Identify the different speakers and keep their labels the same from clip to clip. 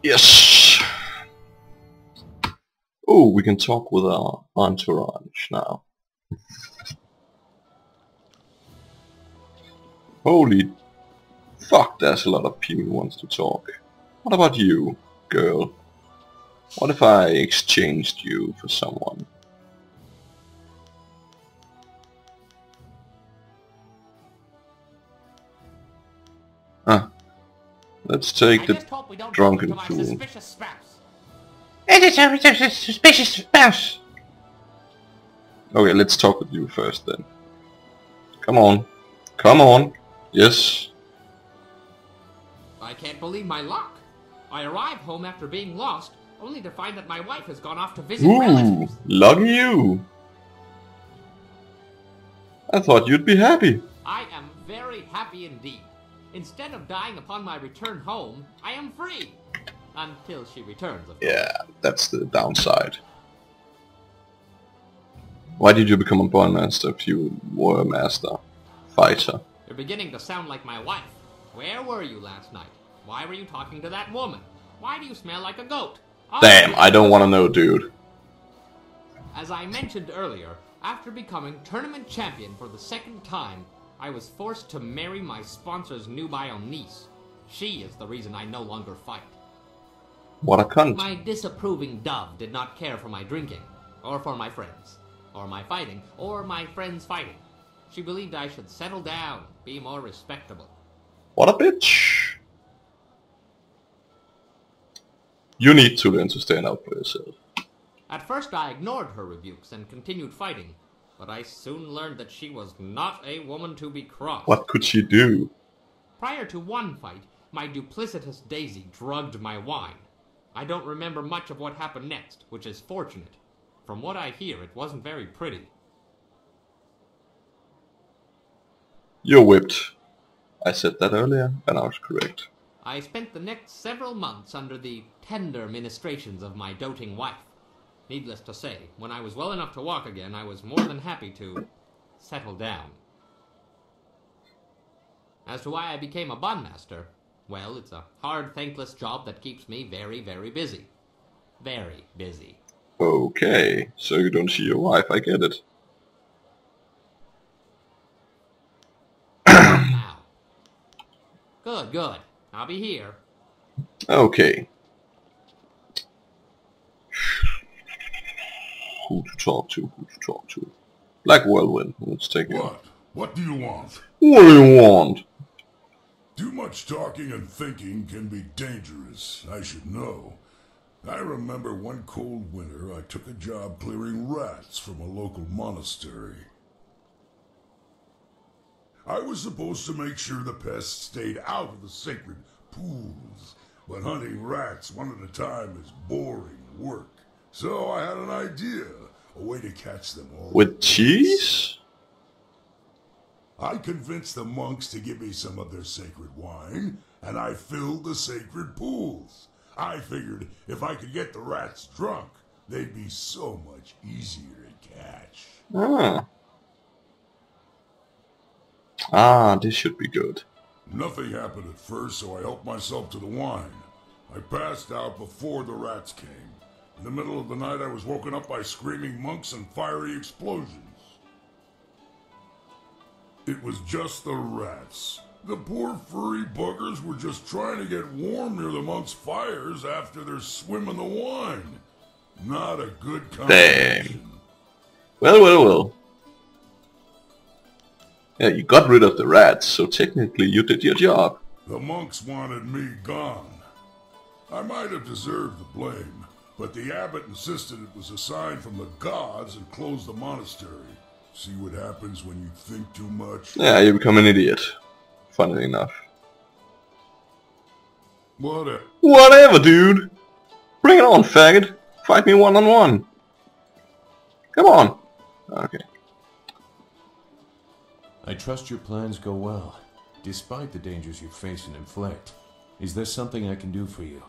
Speaker 1: Yes! Oh, we can talk with our entourage now. Holy fuck, there's a lot of people who wants to talk. What about you, girl? What if I exchanged you for someone? Let's take the drunken fool.
Speaker 2: It is a suspicious spouse.
Speaker 1: Okay, let's talk with you first then. Come on. Come on. Yes.
Speaker 2: I can't believe my luck. I arrive home after being lost, only to find that my wife has gone off to visit relatives.
Speaker 1: Lucky you. I thought you'd be happy.
Speaker 2: I am very happy indeed. Instead of dying upon my return home, I am free. Until she returns, of course.
Speaker 1: Yeah, that's the downside. Why did you become a bond master if you were a master fighter?
Speaker 2: You're beginning to sound like my wife. Where were you last night? Why were you talking to that woman? Why do you smell like a goat?
Speaker 1: Damn, I don't want to know, dude.
Speaker 2: As I mentioned earlier, after becoming tournament champion for the second time, I was forced to marry my sponsor's nubile niece. She is the reason I no longer fight.
Speaker 1: What a cunt.
Speaker 2: My disapproving dove did not care for my drinking, or for my friends, or my fighting, or my friends fighting. She believed I should settle down, be more respectable.
Speaker 1: What a bitch. You need to learn to stand up for yourself.
Speaker 2: At first I ignored her rebukes and continued fighting, but I soon learned that she was not a woman to be crossed.
Speaker 1: What could she do?
Speaker 2: Prior to one fight, my duplicitous Daisy drugged my wine. I don't remember much of what happened next, which is fortunate. From what I hear, it wasn't very pretty.
Speaker 1: You're whipped. I said that earlier, and I was correct.
Speaker 2: I spent the next several months under the tender ministrations of my doting wife. Needless to say, when I was well enough to walk again, I was more than happy to settle down. As to why I became a bondmaster, well, it's a hard, thankless job that keeps me very, very busy. Very busy.
Speaker 1: Okay, so you don't see your wife, I get it.
Speaker 2: Now. Good, good. I'll be here.
Speaker 1: Okay. Who to talk to, who to talk to. Black Whirlwind, let's take it.
Speaker 3: What? What do you want?
Speaker 1: What do you want?
Speaker 3: Too much talking and thinking can be dangerous, I should know. I remember one cold winter I took a job clearing rats from a local monastery. I was supposed to make sure the pests stayed out of the sacred pools, but hunting rats one at a time is boring work. So I had an idea, a way to catch them all.
Speaker 1: With cheese?
Speaker 3: I convinced the monks to give me some of their sacred wine, and I filled the sacred pools. I figured if I could get the rats drunk, they'd be so much easier to catch.
Speaker 1: This should be good.
Speaker 3: Nothing happened at first, so I helped myself to the wine. I passed out before the rats came. In the middle of the night, I was woken up by screaming monks and fiery explosions. It was just the rats. The poor furry buggers were just trying to get warm near the monks' fires after their swim in the wine. Not a good combination.
Speaker 1: Damn. Well. Yeah, you got rid of the rats, so technically you did your job.
Speaker 3: The monks wanted me gone. I might have deserved the blame, but the abbot insisted it was a sign from the gods and closed the monastery. See what happens when you think too much?
Speaker 1: Yeah, you become an idiot. Funnily enough. Whatever, dude. Bring it on, faggot. Fight me one-on-one. Come on. Okay.
Speaker 4: I trust your plans go well, despite the dangers you face and inflict. Is there something I can do for you?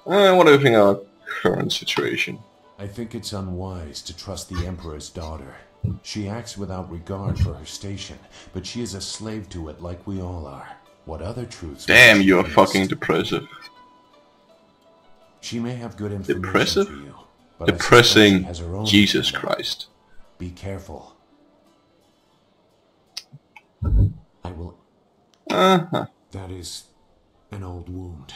Speaker 1: What do you think of our current situation?
Speaker 4: I think it's unwise to trust the Emperor's daughter. She acts without regard for her station, but she is a slave to it like we all are. What other truths?
Speaker 1: Damn, you're fucking depressive.
Speaker 4: She may have good information
Speaker 1: Depressive?
Speaker 4: for you, but
Speaker 1: Depressing.
Speaker 4: I suspect she has her own
Speaker 1: Jesus
Speaker 4: agenda.
Speaker 1: Christ.
Speaker 4: Be careful. I will. That is an old wound.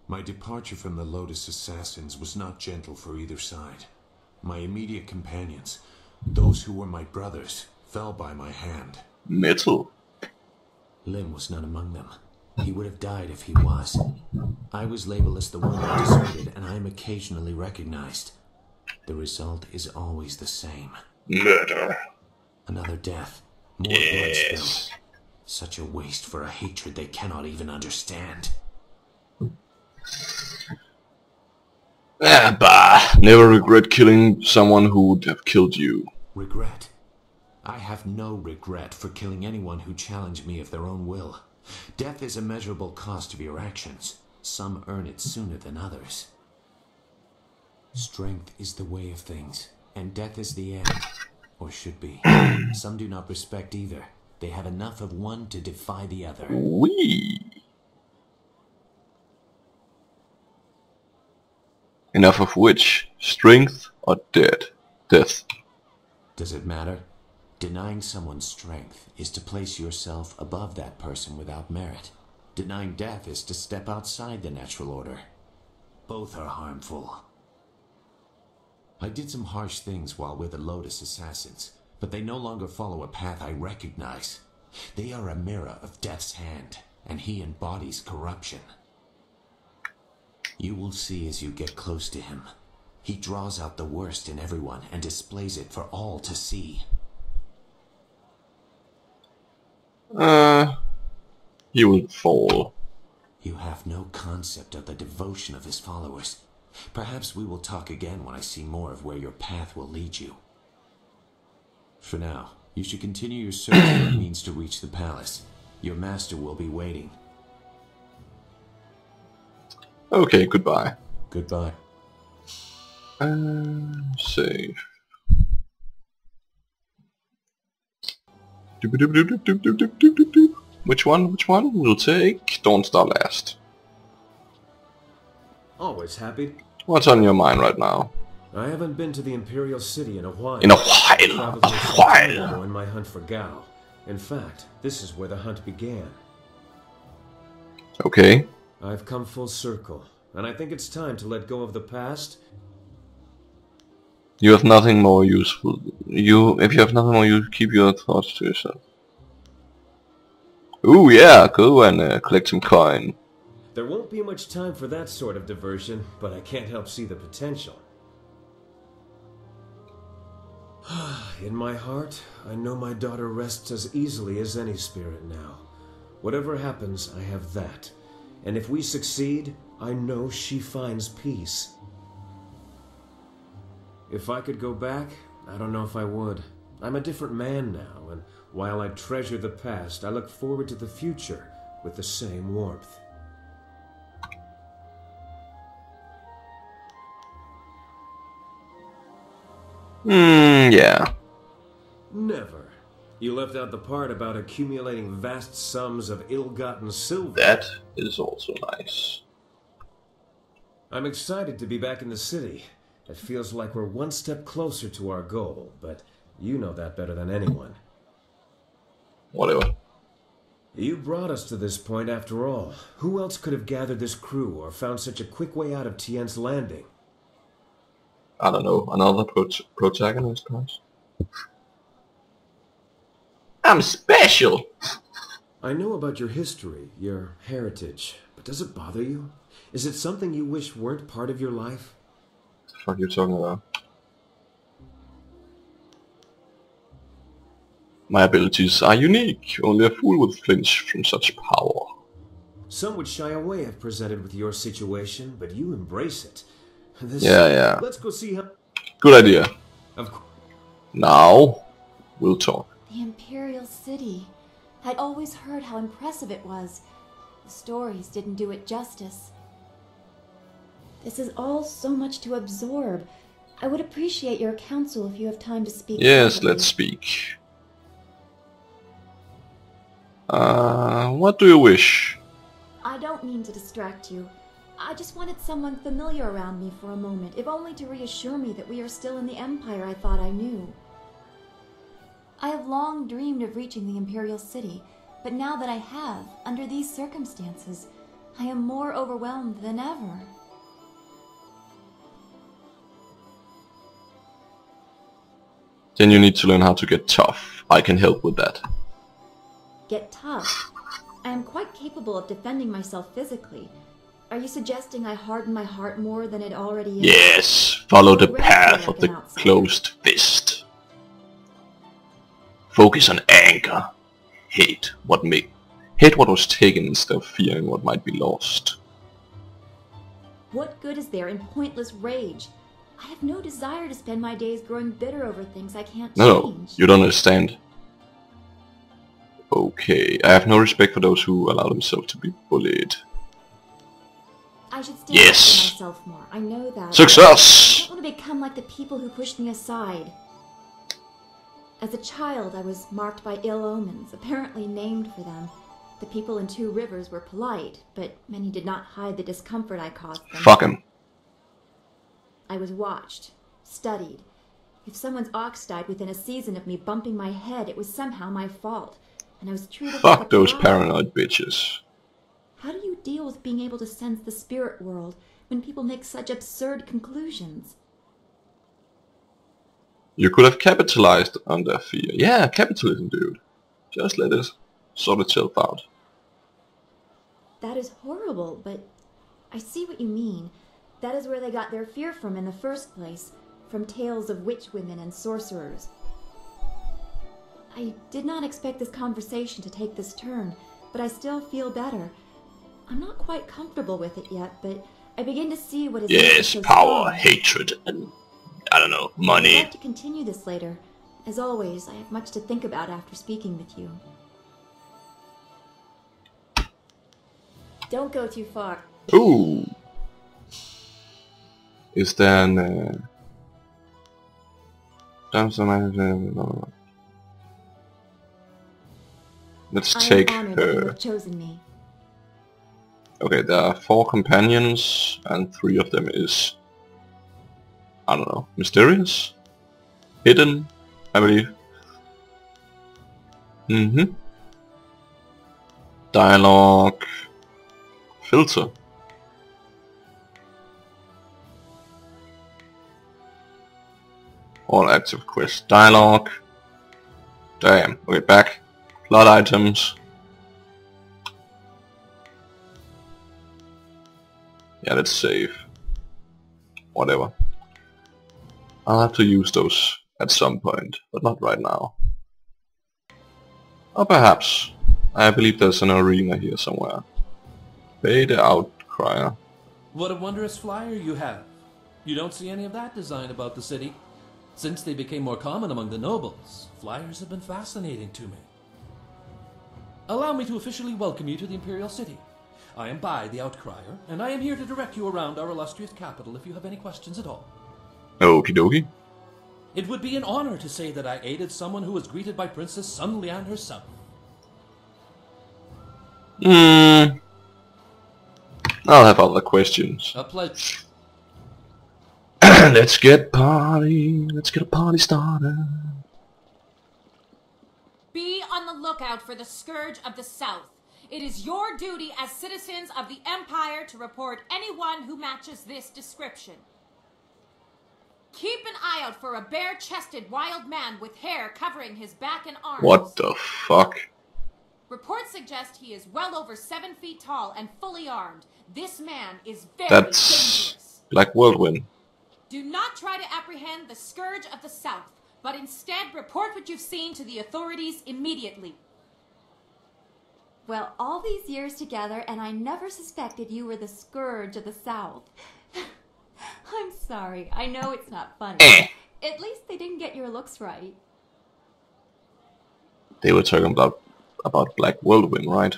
Speaker 4: My departure from the Lotus Assassins was not gentle for either side. My immediate companions, those who were my brothers, fell by my hand.
Speaker 1: Metal.
Speaker 4: Lim was not among them. He would have died if he was. I was labeled as the one who deserted, and I am occasionally recognized. The result is always the same.
Speaker 1: Murder.
Speaker 4: Another death. More blood spilled. Such a waste for a hatred they cannot even understand.
Speaker 1: Bah. Never regret killing someone who would have killed you.
Speaker 4: Regret? I have no regret for killing anyone who challenged me of their own will. Death is a measurable cost of your actions. Some earn it sooner than others. Strength is the way of things, and death is the end. Or should be. Some do not respect either. They have enough of one to defy the other.
Speaker 1: Wee. Enough of which? Strength or death?
Speaker 4: Does it matter? Denying someone's strength is to place yourself above that person without merit. Denying death is to step outside the natural order. Both are harmful. I did some harsh things while with the Lotus Assassins, but they no longer follow a path I recognize. They are a mirror of Death's hand, and he embodies corruption. You will see as you get close to him. He draws out the worst in everyone and displays it for all to see.
Speaker 1: He will fall.
Speaker 4: You have no concept of the devotion of his followers. Perhaps we will talk again when I see more of where your path will lead you. For now, you should continue your search for a means to reach the palace. Your master will be waiting.
Speaker 1: Okay, goodbye.
Speaker 4: Goodbye.
Speaker 1: Save. Which one? We'll take Dawn Star last.
Speaker 5: Always happy.
Speaker 1: What's on your mind right now?
Speaker 5: I haven't been to the Imperial City in a while.
Speaker 1: In a while.
Speaker 5: In my hunt for Gao. In fact, this is where the hunt began.
Speaker 1: Okay.
Speaker 5: I've come full circle, and I think it's time to let go of the past.
Speaker 1: You have nothing more useful. If you have nothing more, you keep your thoughts to yourself. Ooh, yeah, go and collect some coin.
Speaker 5: There won't be much time for that sort of diversion, but I can't help see the potential. In my heart, I know my daughter rests as easily as any spirit now. Whatever happens, I have that. And if we succeed, I know she finds peace. If I could go back, I don't know if I would. I'm a different man now, and while I treasure the past, I look forward to the future with the same warmth.
Speaker 1: Yeah.
Speaker 5: Never. You left out the part about accumulating vast sums of ill-gotten silver.
Speaker 1: That is also nice.
Speaker 5: I'm excited to be back in the city. It feels like we're one step closer to our goal, but you know that better than anyone.
Speaker 1: Whatever.
Speaker 5: You brought us to this point after all. Who else could have gathered this crew or found such a quick way out of Tien's Landing?
Speaker 1: I don't know, another protagonist, perhaps? I'm special!
Speaker 5: I know about your history, your heritage, but does it bother you? Is it something you wish weren't part of your life?
Speaker 1: What the fuck are you talking about? My abilities are unique. Only a fool would flinch from such power.
Speaker 5: Some would shy away if presented with your situation, but you embrace it.
Speaker 1: Yeah.
Speaker 5: Let's go see how...
Speaker 1: Good idea.
Speaker 5: Of course.
Speaker 1: Now, we'll talk.
Speaker 6: The Imperial City. I'd always heard how impressive it was. The stories didn't do it justice. This is all so much to absorb. I would appreciate your counsel if you have time to speak.
Speaker 1: Yes,
Speaker 6: privately.
Speaker 1: let's speak. What do you wish?
Speaker 6: I don't mean to distract you. I just wanted someone familiar around me for a moment, if only to reassure me that we are still in the Empire I thought I knew. I have long dreamed of reaching the Imperial City, but now that I have, under these circumstances, I am more overwhelmed than ever.
Speaker 1: Then you need to learn how to get tough. I can help with that.
Speaker 6: Get tough? I am quite capable of defending myself physically. Are you suggesting I harden my heart more than it already is?
Speaker 1: Yes, follow the path of the closed fist. Focus on anger. Hate what was taken instead of fearing what might be lost.
Speaker 6: What good is there in pointless rage? I have no desire to spend my days growing bitter over things I can't change.
Speaker 1: No, you don't understand. Okay, I have no respect for those who allow themselves to be bullied.
Speaker 6: I should stand up for myself more. I know that.
Speaker 1: Success!
Speaker 6: I don't want to become like the people who pushed me aside. As a child, I was marked by ill omens, apparently named for them. The people in Two Rivers were polite, but many did not hide the discomfort I caused them.
Speaker 1: Fuck him.
Speaker 6: I was watched, studied. If someone's ox died within a season of me bumping my head, it was somehow my fault, and I was treated like a
Speaker 1: Fuck those
Speaker 6: pariah.
Speaker 1: paranoid bitches.
Speaker 6: How do you deal with being able to sense the spirit world when people make such absurd conclusions?
Speaker 1: You could have capitalized on their fear. Yeah, capitalism, dude. Just let it sort itself out.
Speaker 6: That is horrible, but I see what you mean. That is where they got their fear from in the first place, from tales of witch women and sorcerers. I did not expect this conversation to take this turn, but I still feel better. I'm not quite comfortable with it yet, but I begin to see what is...
Speaker 1: Yes, power, hatred, and, I don't know, money.
Speaker 6: I'd like to continue this later. As always, I have much to think about after speaking with you. Don't go too far.
Speaker 1: Ooh. Is there an... Let's take
Speaker 6: I am honored that you
Speaker 1: her.
Speaker 6: have chosen me.
Speaker 1: Okay, there are 4 companions, and 3 of them is... I don't know, mysterious? Hidden, I believe. Dialogue... Filter. All active quests. Dialogue. Damn. Okay, back. Plot items. Yeah, let's save. Whatever. I'll have to use those at some point, but not right now. Or perhaps. I believe there's an arena here somewhere. Pay the outcrier.
Speaker 7: What a wondrous flyer you have. You don't see any of that design about the city. Since they became more common among the nobles, flyers have been fascinating to me. Allow me to officially welcome you to the Imperial City. I am Bai, the Outcrier, and I am here to direct you around our illustrious capital if you have any questions at all.
Speaker 1: Okie dokie.
Speaker 7: It would be an honor to say that I aided someone who was greeted by Princess Sun Lian herself.
Speaker 1: I'll have other questions.
Speaker 7: A pleasure.
Speaker 1: Let's get a party started.
Speaker 8: Be on the lookout for the Scourge of the South. It is your duty as citizens of the Empire to report anyone who matches this description. Keep an eye out for a bare-chested wild man with hair covering his back and arms.
Speaker 1: What the fuck?
Speaker 8: Reports suggest he is well over 7 feet tall and fully armed. This man is very
Speaker 1: That's
Speaker 8: dangerous.
Speaker 1: Black Whirlwind.
Speaker 8: Do not try to apprehend the Scourge of the South, but instead report what you've seen to the authorities immediately.
Speaker 6: Well, all these years together, and I never suspected you were the Scourge of the South. I'm sorry. I know it's not funny. At least they didn't get your looks right.
Speaker 1: They were talking about Black Whirlwind, right?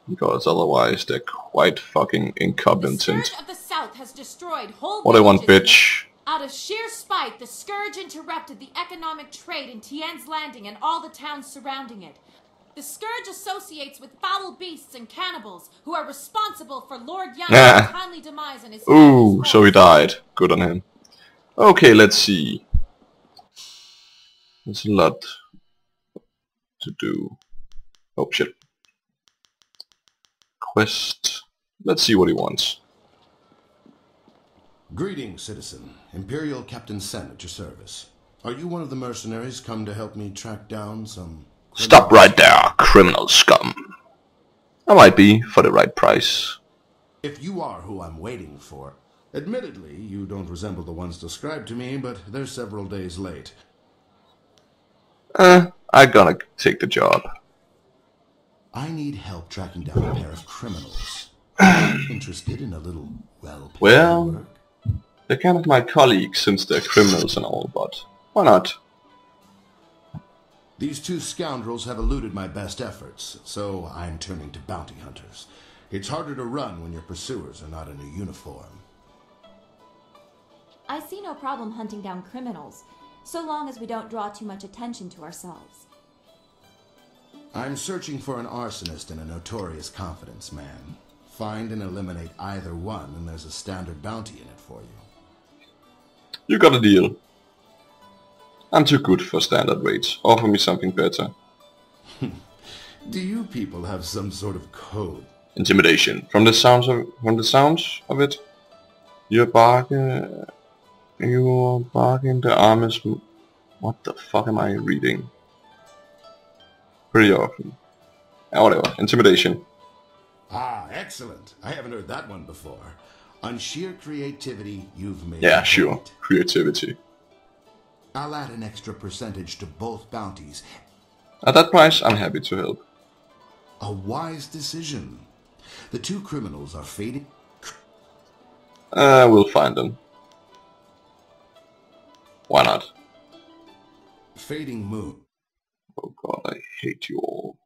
Speaker 1: Because otherwise they're quite fucking
Speaker 8: The
Speaker 1: incompetent.
Speaker 8: Scourge of the South has destroyed whole
Speaker 1: What I want,
Speaker 8: villages in
Speaker 1: bitch.
Speaker 8: Out of sheer spite, the Scourge interrupted the economic trade in Tien's Landing and all the towns surrounding it. The Scourge associates with foul beasts and cannibals who are responsible for Lord Yang's untimely demise and his
Speaker 1: Ooh, so he died. Good on him. Okay, let's see. There's a lot to do. Oh shit. Quest. Let's see what he wants.
Speaker 9: Greetings, citizen. Imperial Captain Sen at your service. Are you one of the mercenaries come to help me track down some...
Speaker 1: Stop right there, criminal scum. I might be, for the right price.
Speaker 9: If you are who I'm waiting for... Admittedly, you don't resemble the ones described to me, but they're several days late.
Speaker 1: I'm gonna take the job.
Speaker 9: I need help tracking down a pair of criminals. Are you interested in a little, well-paid
Speaker 1: Well,
Speaker 9: work?
Speaker 1: they're kind of my colleagues since they're criminals and all, but why not?
Speaker 9: These two scoundrels have eluded my best efforts, so I'm turning to bounty hunters. It's harder to run when your pursuers are not in a uniform.
Speaker 6: I see no problem hunting down criminals, so long as we don't draw too much attention to ourselves.
Speaker 9: I'm searching for an arsonist and a notorious confidence man. Find and eliminate either one, and there's a standard bounty in it for you.
Speaker 1: You got a deal. I'm too good for standard rates. Offer me something better.
Speaker 9: Do you people have some sort of code?
Speaker 1: Intimidation. From the sounds of it, you're barking the arm is... What the fuck am I reading? Pretty often. Whatever. Intimidation.
Speaker 9: Ah, excellent. I haven't heard that one before. On sheer creativity, you've made
Speaker 1: Yeah,
Speaker 9: it
Speaker 1: sure.
Speaker 9: great.
Speaker 1: Creativity.
Speaker 9: I'll add an extra percentage to both bounties.
Speaker 1: At that price, I'm happy to help.
Speaker 9: A wise decision. The two criminals are fading.
Speaker 1: We'll find them. Why not?
Speaker 9: Fading moon.
Speaker 1: Oh god, I hate you all.